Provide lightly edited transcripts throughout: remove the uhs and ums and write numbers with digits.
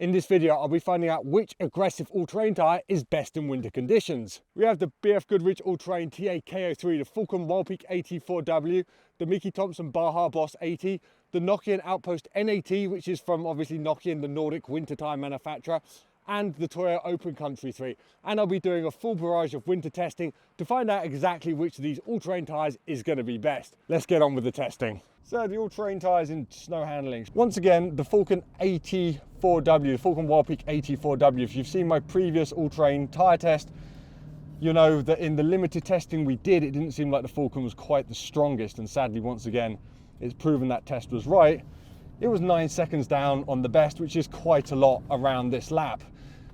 In this video, I'll be finding out which aggressive all-terrain tyre is best in winter conditions. We have the BFGoodrich All Terrain T KO3, the Falken Wildpeak AT4W, the Mickey Thompson Baja Boss 80, the Nokian Outpost NAT, which is from obviously Nokian, the Nordic winter tyre manufacturer, and the Toyo Open Country 3. And I'll be doing a full barrage of winter testing to find out exactly which of these all-terrain tyres is going to be best. Let's get on with the testing. So the all-terrain tyres in snow handling. Once again, the Falken AT4W, the Falken Wildpeak AT4W. If you've seen my previous all-terrain tyre test, you know that in the limited testing we did, it didn't seem like the Falken was quite the strongest. And sadly, once again, it's proven that test was right. It was 9 seconds down on the best, which is quite a lot around this lap.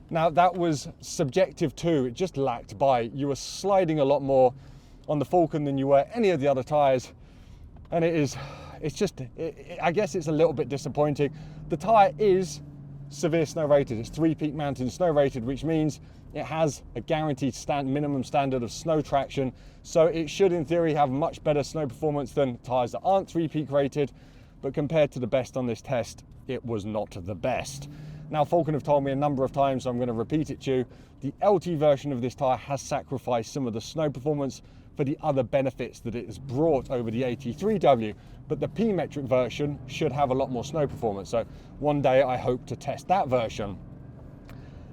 Now that was subjective too, it just lacked bite. You were sliding a lot more on the Falken than you were any of the other tyres. And I guess it's a little bit disappointing. The tyre is severe snow rated. It's 3 peak mountain snow rated, which means it has a guaranteed minimum standard of snow traction. So it should in theory have much better snow performance than tyres that aren't 3 peak rated. But compared to the best on this test, it was not the best. Now, Falken have told me a number of times, so I'm going to repeat it to you. The LT version of this tyre has sacrificed some of the snow performance for the other benefits that it has brought over the AT3W, but the P-metric version should have a lot more snow performance. So one day I hope to test that version.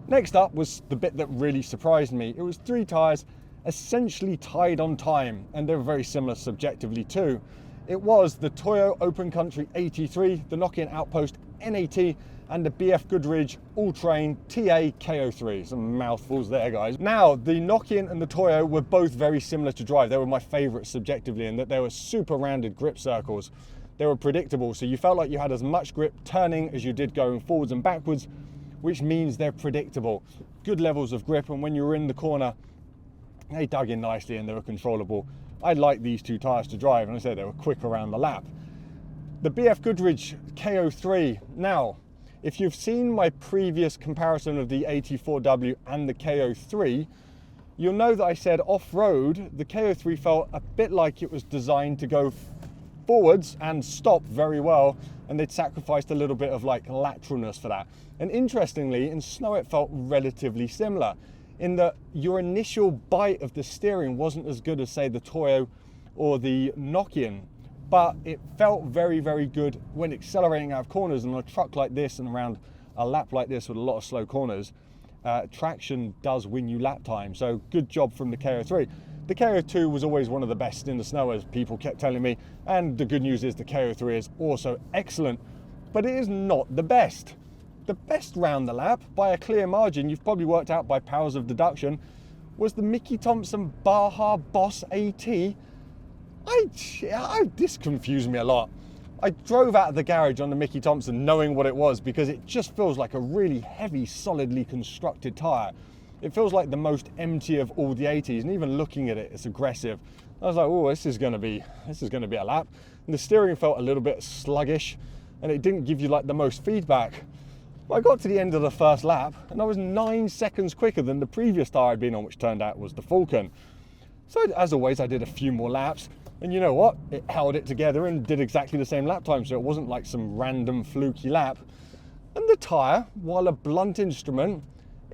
Next up was the bit that really surprised me. It was 3 tyres essentially tied on time, and they were very similar subjectively too. It was the Toyo Open Country 83, the Nokian Outpost NAT, and the BFGoodrich All Terrain TA KO3. Some mouthfuls there, guys. Now, the Nokian and the Toyo were both very similar to drive. They were my favourites subjectively in that they were super rounded grip circles. They were predictable, so you felt like you had as much grip turning as you did going forwards and backwards, which means they're predictable. Good levels of grip, and when you were in the corner, they dug in nicely and they were controllable. I like these 2 tyres to drive, and I said they were quick around the lap. The BFGoodrich KO3, now, if you've seen my previous comparison of the AT4W and the KO3, you'll know that I said off-road, the KO3 felt a bit like it was designed to go forwards and stop very well, and they'd sacrificed a little bit of like lateralness for that. And interestingly, in snow it felt relatively similar, in that your initial bite of the steering wasn't as good as, say, the Toyo or the Nokian, but it felt very, very good when accelerating out of corners. And on a truck like this and around a lap like this with a lot of slow corners, traction does win you lap time. So good job from the KO3. The KO2 was always one of the best in the snow, as people kept telling me. And the good news is the KO3 is also excellent, but it is not the best. The best round the lap, by a clear margin, you've probably worked out by powers of deduction, was the Mickey Thompson Baja Boss AT. This confused me a lot. I drove out of the garage on the Mickey Thompson knowing what it was, because it just feels like a really heavy, solidly constructed tyre. It feels like the most empty of all the ATs, and even looking at it, it's aggressive. I was like, oh, this is going to be a lap. And the steering felt a little bit sluggish, and it didn't give you like the most feedback. But I got to the end of the first lap, and I was 9 seconds quicker than the previous tyre I'd been on, which turned out was the Falken. So as always, I did a few more laps, and you know what? It held it together and did exactly the same lap time, so it wasn't like some random fluky lap. And the tyre, while a blunt instrument,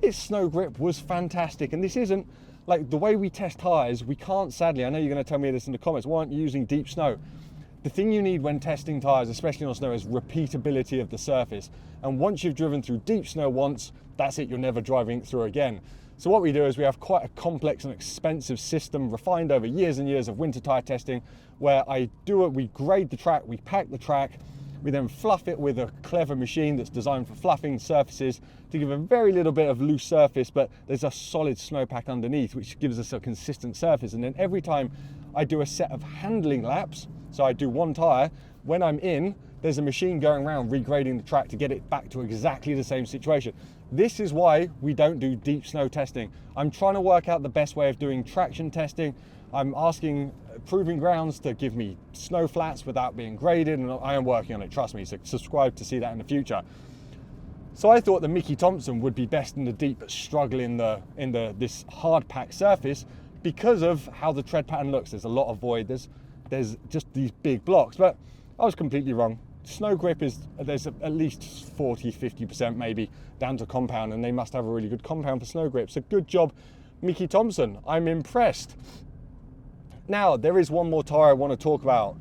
its snow grip was fantastic. And this isn't like the way we test tyres, we can't, sadly, I know you're going to tell me this in the comments, why aren't you using deep snow? The thing you need when testing tyres, especially on snow, is repeatability of the surface. And once you've driven through deep snow once, that's it, you're never driving through again. So what we do is we have quite a complex and expensive system refined over years and years of winter tyre testing, where we grade the track, we pack the track, we then fluff it with a clever machine that's designed for fluffing surfaces to give a very little bit of loose surface, but there's a solid snowpack underneath, which gives us a consistent surface. And then every time I do a set of handling laps, so I do 1 tyre, when I'm in, there's a machine going around regrading the track to get it back to exactly the same situation. This is why we don't do deep snow testing. I'm trying to work out the best way of doing traction testing. I'm asking Proving Grounds to give me snow flats without being graded, and I am working on it, trust me, so subscribe to see that in the future. So I thought the Mickey Thompson would be best in the deep, but struggle in this hard pack surface because of how the tread pattern looks. There's a lot of void, there's just these big blocks, but I was completely wrong. snow grip is, there's at least 40-50% maybe down to compound, and they must have a really good compound for snow grip. So good job, Mickey Thompson. I'm impressed. Now, there is one more tyre I want to talk about.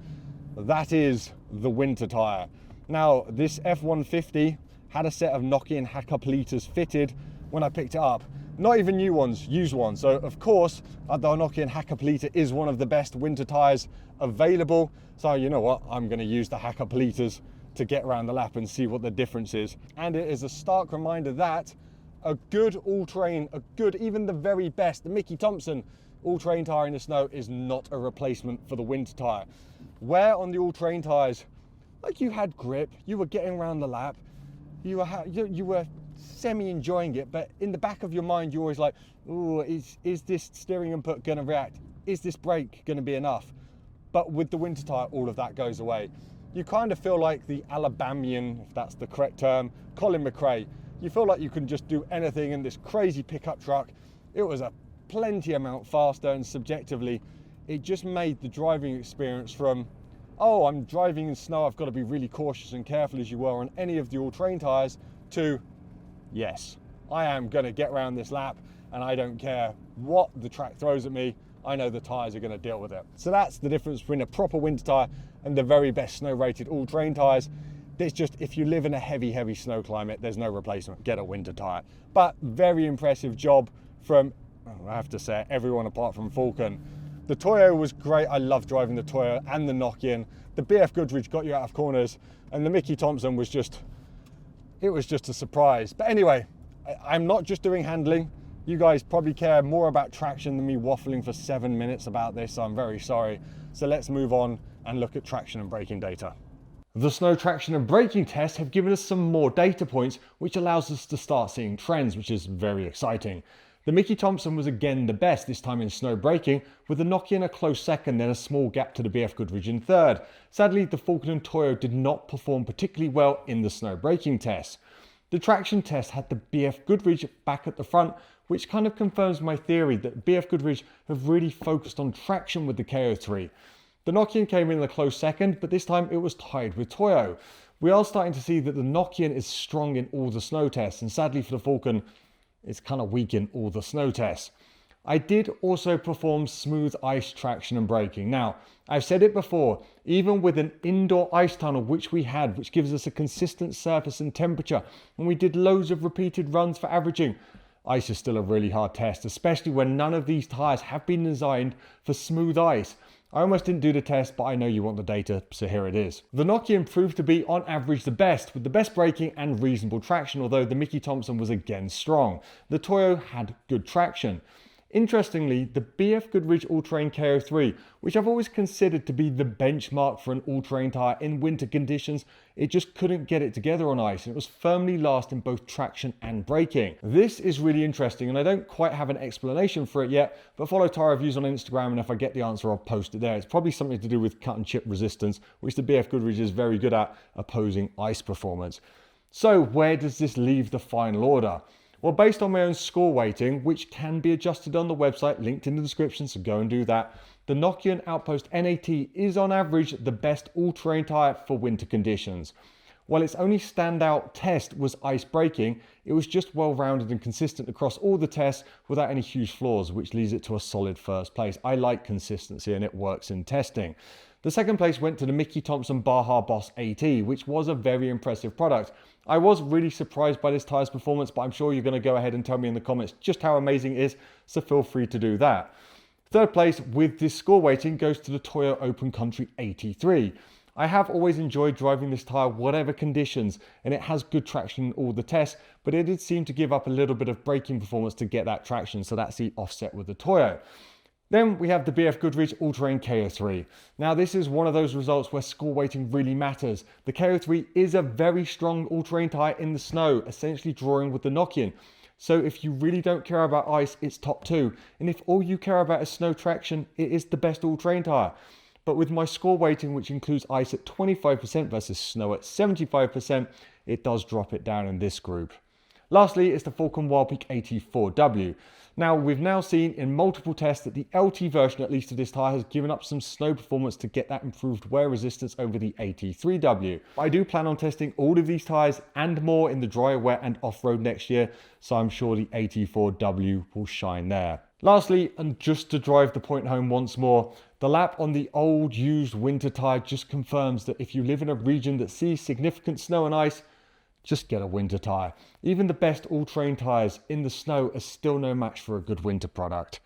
That is the winter tyre. Now, this F-150 had a set of Nokian Hakkapeliittas fitted when I picked it up. Not even new ones, used ones. So of course, the Nokian Hakkapeliitta is one of the best winter tyres available. So you know what, I'm gonna use the Hakkapeliittas to get around the lap and see what the difference is. And it is a stark reminder that a good all-terrain, even the very best, the Mickey Thompson all-terrain tyre in the snow is not a replacement for the winter tyre. Where on the all-terrain tyres, like you had grip, you were getting around the lap, you were semi-enjoying it, but in the back of your mind, you're always like, oh, is this steering input gonna react? Is this brake gonna be enough? But with the winter tyre, all of that goes away. You kind of feel like the Alabamian, if that's the correct term, Colin McRae. You feel like you can just do anything in this crazy pickup truck. It was a plenty amount faster, and subjectively, it just made the driving experience from, oh, I'm driving in snow, I've got to be really cautious and careful as you were on any of the all-terrain tyres, to, yes, I am going to get around this lap and I don't care what the track throws at me, I know the tyres are going to deal with it. So that's the difference between a proper winter tyre and the very best snow-rated all-terrain tyres. It's just, if you live in a heavy snow climate, there's no replacement, get a winter tyre. But very impressive job from, I have to say, everyone apart from Falken. The Toyo was great, I love driving the Toyo and the Nokian. The BFGoodrich got you out of corners, and the Mickey Thompson was just, it was just a surprise. But anyway, I'm not just doing handling. You guys probably care more about traction than me waffling for 7 minutes about this, so I'm very sorry. So let's move on and look at traction and braking data. The snow traction and braking tests have given us some more data points, which allows us to start seeing trends, which is very exciting. The Mickey Thompson was again the best, this time in snow braking, with the Nokian a close second, then a small gap to the BFGoodrich in third. Sadly, the Falken and Toyo did not perform particularly well in the snow braking tests. The traction test had the BFGoodrich back at the front, which kind of confirms my theory that BFGoodrich have really focused on traction with the KO3. The Nokian came in a close second, but this time it was tied with Toyo. We are starting to see that the Nokian is strong in all the snow tests, and sadly for the Falken, it's kind of weak in all the snow tests. I did also perform smooth ice traction and braking. Now, I've said it before, even with an indoor ice tunnel, which we had, which gives us a consistent surface and temperature, and we did loads of repeated runs for averaging, ice is still a really hard test, especially when none of these tyres have been designed for smooth ice. I almost didn't do the test, but I know you want the data, so here it is. The Nokian proved to be on average the best, with the best braking and reasonable traction, although the Mickey Thompson was again strong. The Toyo had good traction. Interestingly, the BFGoodrich All Terrain KO3, which I've always considered to be the benchmark for an all-terrain tyre in winter conditions, it just couldn't get it together on ice, and it was firmly last in both traction and braking. This is really interesting, and I don't quite have an explanation for it yet, but follow tyre reviews on Instagram, and if I get the answer, I'll post it there. It's probably something to do with cut and chip resistance, which the BFGoodrich is very good at opposing ice performance. So where does this leave the final order? Well, based on my own score weighting, which can be adjusted on the website, linked in the description, so go and do that, the Nokian Outpost NAT is on average the best all-terrain tyre for winter conditions. While its only standout test was ice braking, it was just well-rounded and consistent across all the tests without any huge flaws, which leads it to a solid first place. I like consistency and it works in testing. The second place went to the Mickey Thompson Baja Boss AT, which was a very impressive product. I was really surprised by this tyre's performance, but I'm sure you're going to go ahead and tell me in the comments just how amazing it is, so feel free to do that. Third place with this score weighting goes to the Toyo Open Country 83. I have always enjoyed driving this tyre whatever conditions, and it has good traction in all the tests, but it did seem to give up a little bit of braking performance to get that traction, so that's the offset with the Toyo. Then we have the BFGoodrich All Terrain KO3. Now this is one of those results where score weighting really matters. The KO3 is a very strong all-terrain tyre in the snow, essentially drawing with the Nokian. So if you really don't care about ice, it's top 2. And if all you care about is snow traction, it is the best all-terrain tyre. But with my score weighting, which includes ice at 25% versus snow at 75%, it does drop it down in this group. Lastly is the Falken Wildpeak AT4W. Now, we've now seen in multiple tests that the LT version, at least of this tyre, has given up some snow performance to get that improved wear resistance over the AT3W. I do plan on testing all of these tyres and more in the dry, wet and off-road next year, so I'm sure the AT4W will shine there. Lastly, and just to drive the point home once more, the lap on the old used winter tyre just confirms that if you live in a region that sees significant snow and ice, just get a winter tyre. Even the best all-terrain tyres in the snow are still no match for a good winter product.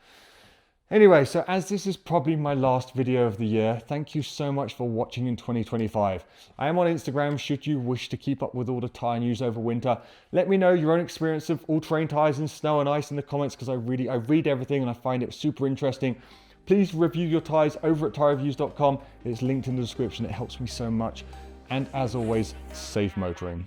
Anyway, so as this is probably my last video of the year, thank you so much for watching in 2025. I am on Instagram should you wish to keep up with all the tyre news over winter. Let me know your own experience of all-terrain tyres in snow and ice in the comments, because I read everything and I find it super interesting. Please review your tyres over at tyreviews.com. It's linked in the description. It helps me so much. And as always, safe motoring.